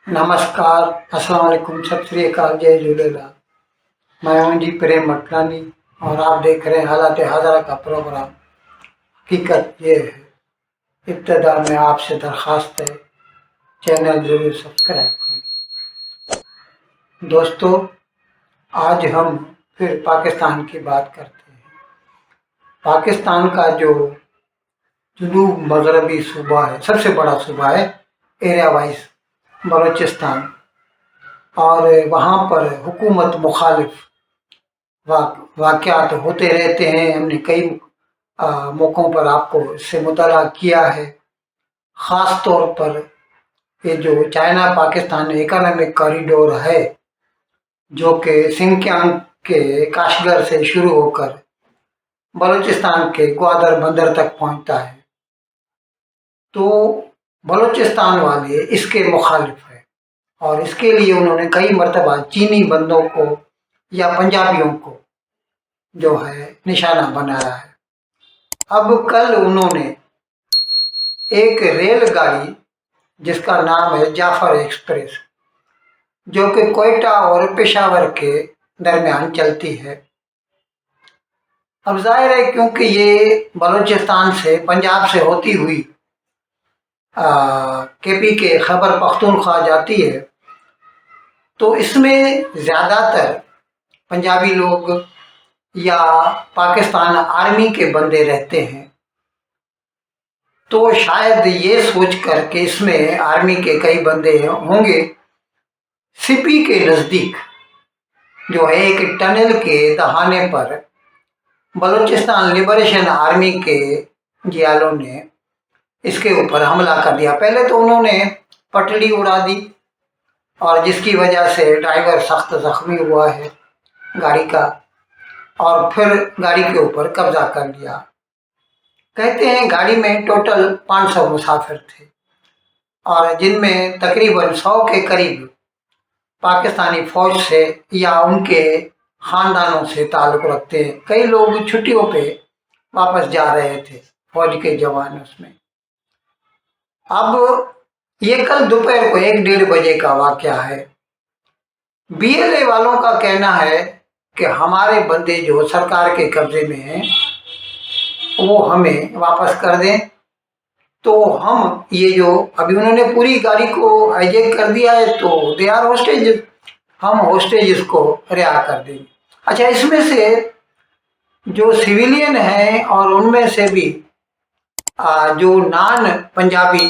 नमस्कार, अस्सलाम वालेकुम, सत श्री अकाल, जय झूलेलाल। मैं हूं जी प्रेम मटनानी और आप देख रहे हैं हालात हाजरा का प्रोग्राम। हकीकत ये है, इब्तदा में आपसे दरख्वास्त है, चैनल जरूर सब्सक्राइब करें। दोस्तों, आज हम फिर पाकिस्तान की बात करते हैं। पाकिस्तान का जो जनूब मगरबी सूबा है, सबसे बड़ा सूबा है एरिया वाइज, बलूचिस्तान, और वहाँ पर हुकूमत मुखालिफ वाक़यात होते रहते हैं। हमने कई मौक़ों पर आपको इससे मुतला किया है। ख़ास तौर पर ये जो चाइना पाकिस्तान इकोनॉमिक कॉरिडोर है, जो कि सिंकियांग के काशगर से शुरू होकर बलूचिस्तान के ग्वादर बंदर तक पहुंचता है, तो बलूचिस्तान वाले इसके मुखालिफ हैं और इसके लिए उन्होंने कई मरतबा चीनी बंदों को या पंजाबियों को जो है निशाना बनाया है। अब कल उन्होंने एक रेलगाड़ी जिसका नाम है जाफर एक्सप्रेस, जो कि कोयटा और पेशावर के दरमियान चलती है। अब जाहिर है क्योंकि ये बलूचिस्तान से, पंजाब से होती हुई केपी के खैबर पख्तूनख्वा जाती है, तो इसमें ज़्यादातर पंजाबी लोग या पाकिस्तान आर्मी के बंदे रहते हैं। तो शायद ये सोच कर के इसमें आर्मी के कई बंदे होंगे। सिपी के नज़दीक जो है एक टनल के दहाने पर बलूचिस्तान लिबरेशन आर्मी के जियालों ने इसके ऊपर हमला कर दिया। पहले तो उन्होंने पटड़ी उड़ा दी और जिसकी वजह से ड्राइवर सख्त जख्मी हुआ है गाड़ी का, और फिर गाड़ी के ऊपर कब्जा कर लिया। कहते हैं गाड़ी में टोटल 500 मुसाफिर थे और जिनमें तकरीबन 100 के करीब पाकिस्तानी फौज से या उनके ख़ानदानों से ताल्लुक़ रखते हैं। कई लोग छुट्टियों पे वापस जा रहे थे, फौज के जवान उसमें। अब ये कल दोपहर को 1-1:30 बजे का वाक़या है। बीएलए वालों का कहना है कि हमारे बंदे जो सरकार के कब्जे में हैं वो हमें वापस कर दें, तो हम ये जो अभी उन्होंने पूरी गाड़ी को हाईजैक कर दिया है, तो दे आर होस्टेज, हम होस्टेज को रिहा कर देंगे। अच्छा, इसमें से जो सिविलियन हैं और उनमें से भी जो नॉन पंजाबी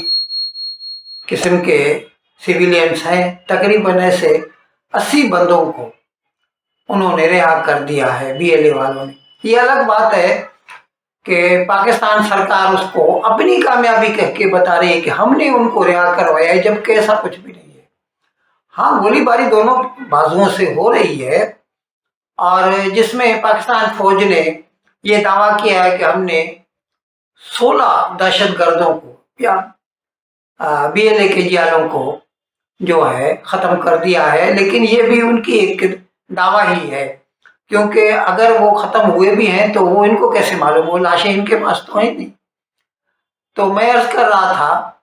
किस्म के सिविलियंस हैं, तकरीबन ऐसे 80 बंदों को उन्होंने रिहा कर दिया है बीएलए वालों ने। ये अलग बात है कि पाकिस्तान सरकार उसको अपनी कामयाबी कह के बता रही है कि हमने उनको रिहा करवाया है, जबकि ऐसा कुछ भी नहीं है। हाँ, गोलीबारी दोनों बाजुओं से हो रही है और जिसमें पाकिस्तान फौज ने ये दावा किया है कि हमने 16 दहशतगर्दों को या बीएलए के जियालों को जो है ख़त्म कर दिया है। लेकिन ये भी उनकी एक दावा ही है, क्योंकि अगर वो ख़त्म हुए भी हैं तो वो इनको कैसे मालूम, वो लाशें इनके पास तो हैं नहीं। तो मैं अर्ज़ कर रहा था,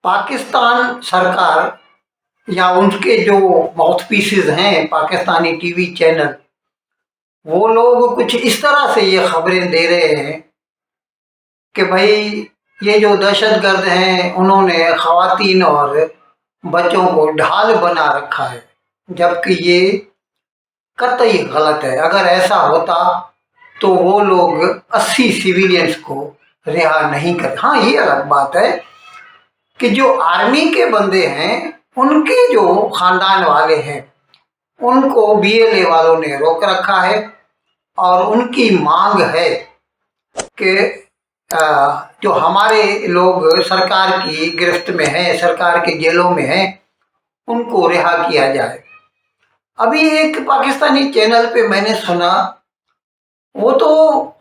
पाकिस्तान सरकार या उनके जो माउथ पीसेस हैं पाकिस्तानी टीवी चैनल, वो लोग कुछ इस तरह से ये खबरें दे रहे हैं कि भाई ये जो दहशतगर्द हैं उन्होंने ख़वातीन और बच्चों को ढाल बना रखा है, जबकि ये कतई गलत है। अगर ऐसा होता तो वो लोग 80 सिविलियंस को रिहा नहीं करते। हाँ, ये अलग बात है कि जो आर्मी के बंदे हैं उनके जो ख़ानदान वाले हैं उनको बीएलए वालों ने रोक रखा है और उनकी मांग है कि जो हमारे लोग सरकार की गिरफ्त में हैं, सरकार के जेलों में हैं, उनको रिहा किया जाए। अभी एक पाकिस्तानी चैनल पे मैंने सुना, वो तो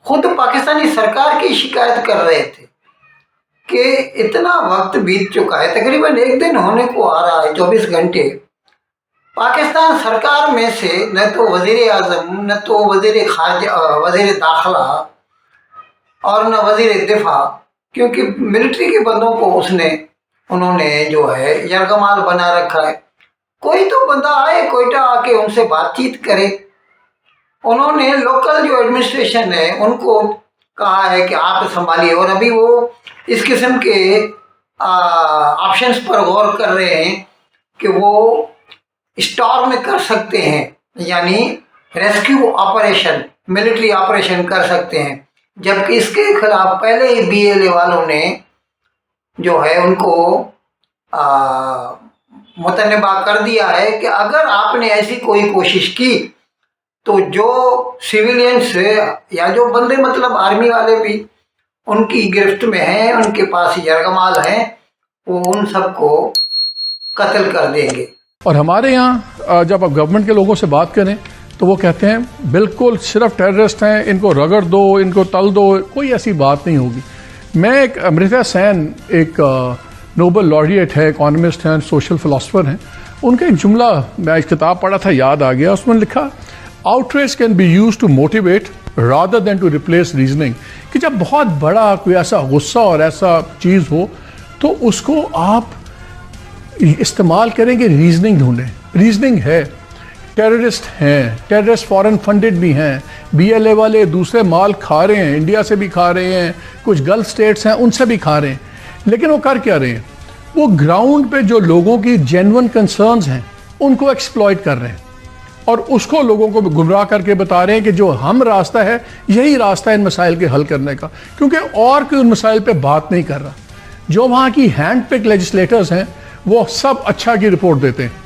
खुद पाकिस्तानी सरकार की शिकायत कर रहे थे कि इतना वक्त बीत चुका है, तकरीबन 1 दिन होने को आ रहा है, 24 घंटे, पाकिस्तान सरकार में से न तो वज़ीर आज़म, न तो वज़ीर दाखिला और न वज़ीर दिफा, क्योंकि मिलिट्री के बंदों को उसने उन्होंने जो है यरगमाल बना रखा है। कोई तो बंदा आए कोयटा आके उनसे बातचीत करे। उन्होंने लोकल जो एडमिनिस्ट्रेशन है उनको कहा है कि आप संभालिए, और अभी वो इस किस्म के ऑप्शंस पर गौर कर रहे हैं कि वो स्टॉर्म कर सकते हैं, यानी रेस्क्यू ऑपरेशन, मिलिट्री ऑपरेशन कर सकते हैं। जबकि इसके खिलाफ पहले ही बीएलए वालों ने जो है उनको मुतनबा कर दिया है कि अगर आपने ऐसी कोई कोशिश की तो जो सिविलियंस या जो बंदे मतलब आर्मी वाले भी उनकी गिरफ्त में हैं, उनके पास यरगमाल हैं, वो उन सबको कत्ल कर देंगे। और हमारे यहाँ जब आप गवर्नमेंट के लोगों से बात करें तो वो कहते हैं बिल्कुल सिर्फ टेररिस्ट हैं, इनको रगड़ दो, इनको तल दो, कोई ऐसी बात नहीं होगी। मैं एक अमृता सेन, एक नोबेल लॉरिएट है, इकोनॉमिस्ट हैं, सोशल फिलोसफर हैं, उनका एक जुमला मैं एक किताब पढ़ा था, याद आ गया। उसमें लिखा, outrage can be use to motivate rather than to replace reasoning, कि जब बहुत बड़ा कोई ऐसा गुस्सा और ऐसा चीज़ हो तो उसको आप इस्तेमाल करेंगे रीजनिंग ढूंढें। रीजनिंग है, टेररिस्ट हैं, टेररिस्ट फॉरेन फंडेड भी हैं, बीएलए वाले दूसरे माल खा रहे हैं, इंडिया से भी खा रहे हैं, कुछ गल्फ स्टेट्स हैं उनसे भी खा रहे हैं, लेकिन वो कर क्या रहे हैं? वो ग्राउंड पे जो लोगों की जेन्युइन कंसर्न्स हैं उनको एक्सप्लॉइट कर रहे हैं और उसको लोगों को गुमराह करके बता रहे हैं कि जो हम रास्ता है यही रास्ता है इन मसाइल के हल करने का, क्योंकि और कोई उन मसाइल पे बात नहीं कर रहा। जो वहाँ की हैंड पिक लेजिस्लेटर्स हैं वो सब अच्छा की रिपोर्ट देते हैं।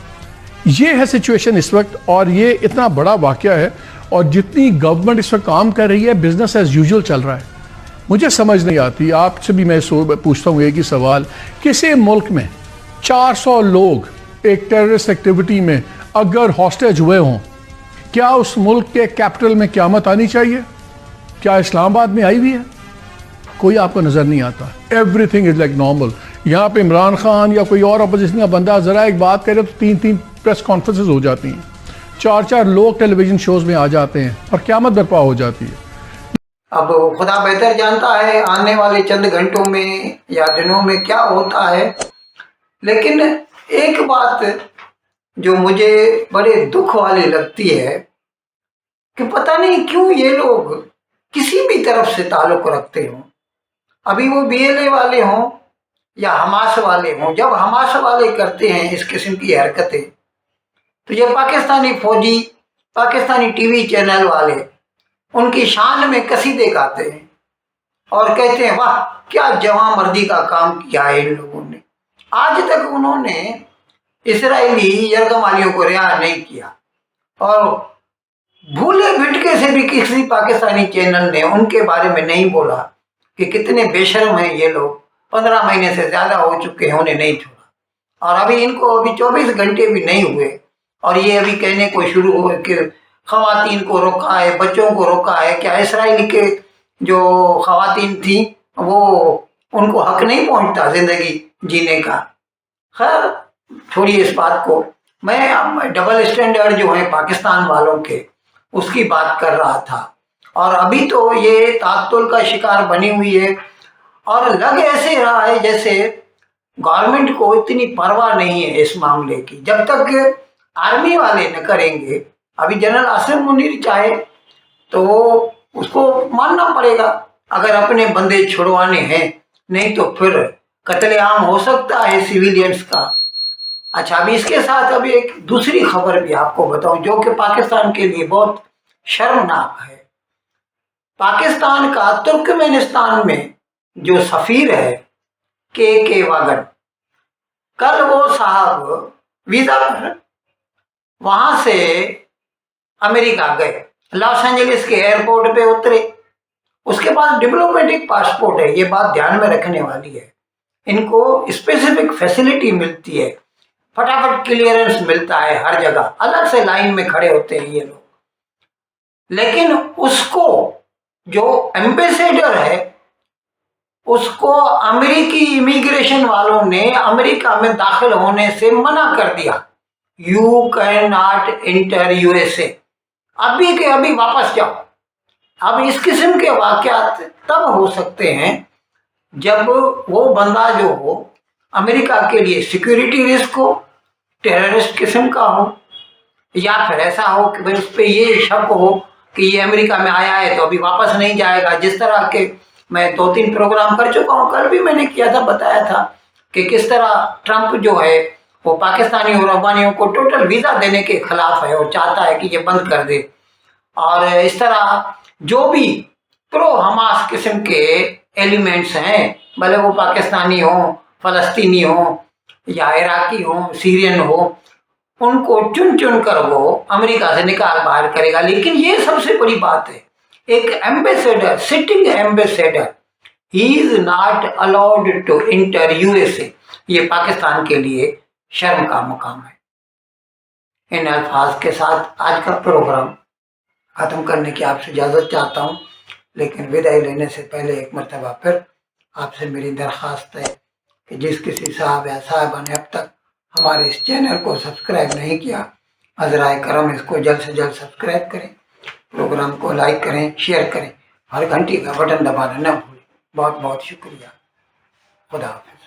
ये है सिचुएशन इस वक्त, और ये इतना बड़ा वाक़या है, और जितनी गवर्नमेंट इस वक्त काम कर रही है बिजनेस एज यूजुअल चल रहा है। मुझे समझ नहीं आती, आपसे भी मैं पूछता हूँ एक ही सवाल, किसी मुल्क में 400 लोग एक टेररिस्ट एक्टिविटी में अगर हॉस्टेज हुए हों, क्या उस मुल्क के कैपिटल में क़यामत आनी चाहिए? क्या इस्लामाबाद में आई हुई है? कोई आपको नज़र नहीं आता। Everything is like normal. यहाँ पे इमरान खान या कोई और अपोजिशन का बंदा ज़रा एक बात करे तो 3-3 प्रेस कॉन्फ्रेंसेस हो जाती हैं, 4-4 लोग टेलीविज़न शोज़ में आ जाते हैं और क़यामत बर्पा हो जाती है। अब खुदा बेहतर जानता है आने वाले चंद घंटों में या दिनों में क्या होता है, लेकिन एक बात जो मुझे बड़े दुख वाली लगती है कि पता नहीं क्यों ये लोग किसी भी तरफ से ताल्लुक़ रखते हों, अभी वो बीएलए वाले हों या हमास वाले हों। जब हमास वाले करते हैं इस किस्म की हरकतें तो ये पाकिस्तानी फौजी, पाकिस्तानी टीवी चैनल वाले उनकी शान में कसीदे गाते हैं और कहते हैं वाह क्या जवां मर्दी का काम किया है इन लोगों ने। आज तक उन्होंने इसराइली यरगमालियों को रिहा नहीं किया, और भूले भिटके से भी किसी पाकिस्तानी चैनल ने उनके बारे में नहीं बोला कि कितने बेशर्म हैं ये लोग। 15 महीने से ज़्यादा हो चुके हैं, उन्हें नहीं छोड़ा, और अभी इनको अभी 24 घंटे भी नहीं हुए और ये अभी कहने को शुरू हो कि ख़वातीन को रोका है, बच्चों को रोका है। क्या इसराइल के जो ख़वातीन थी वो उनको हक नहीं पहुंचता ज़िंदगी जीने का? खैर छोड़िए इस बात को। मैं डबल स्टैंडर्ड जो है पाकिस्तान वालों के उसकी बात कर रहा था, और अभी तो ये तातुल का शिकार बनी हुई है और लग ऐसे रहा है जैसे गवर्नमेंट को इतनी परवाह नहीं है इस मामले की। जब तक आर्मी वाले न करेंगे, अभी जनरल आसिम मुनीर चाहे तो उसको मानना पड़ेगा अगर अपने बंदे छुड़वाने हैं, नहीं तो फिर कत्लेआम हो सकता है सिविलियंस का। अच्छा, अभी इसके साथ अभी एक दूसरी खबर भी आपको बताऊं जो कि पाकिस्तान के लिए बहुत शर्मनाक है। पाकिस्तान का तुर्कमेनिस्तान में जो सफ़ीर है के वागन, कल वो साहब वीज़ा पर वहाँ से अमेरिका गए, लॉस एंजलिस के एयरपोर्ट पे उतरे। उसके पास डिप्लोमेटिक पासपोर्ट है, ये बात ध्यान में रखने वाली है। इनको स्पेसिफिक फैसिलिटी मिलती है, फटाफट क्लियरेंस मिलता है हर जगह, अलग से लाइन में खड़े होते हैं ये लोग। लेकिन उसको जो एम्बेसडर है उसको अमेरिकी इमिग्रेशन वालों ने अमेरिका में दाखिल होने से मना कर दिया। You can not inter USA, अभी के अभी वापस जाओ। अब इस किस्म के वाक़यात तब हो सकते हैं जब वो बंदा जो हो अमेरिका के लिए सिक्योरिटी रिस्क हो, टेररिस्ट किस्म का हो, या फिर ऐसा हो कि भाई उस पर ये शक हो कि ये अमेरिका में आया है तो अभी वापस नहीं जाएगा। जिस तरह के मैं 2-3 प्रोग्राम कर चुका हूँ, कल भी मैंने किया था, बताया था कि किस तरह ट्रंप जो है वो पाकिस्तानी और अफगानियों को टोटल वीज़ा देने के खिलाफ है और चाहता है कि ये बंद कर दे। और इस तरह जो भी प्रो हमास किस्म के एलिमेंट्स हैं, भले वो पाकिस्तानी हो, फ़लस्तीनी हो या इराकी हो, सीरियन हो, उनको चुन चुन कर वो अमेरिका से निकाल बाहर करेगा। लेकिन ये सबसे बड़ी बात है, एक ambassador, sitting ambassador, he is not allowed to enter USA. ये पाकिस्तान के लिए शर्म का मुकाम है। इन अल्फाज के साथ आज का प्रोग्राम ख़त्म करने की आपसे इजाज़त चाहता हूँ, लेकिन विदाई लेने से पहले एक मरतबा फिर आपसे मेरी दरख्वास्त है कि जिस किसी साहब या साहिबा ने अब तक हमारे इस चैनल को सब्सक्राइब नहीं किया, हज़राए करम इसको जल्द से जल्द सब्सक्राइब करें, प्रोग्राम को लाइक करें, शेयर करें, हर घंटी का बटन दबाना न भूलें। बहुत बहुत शुक्रिया। खुदा हाफ़िज़।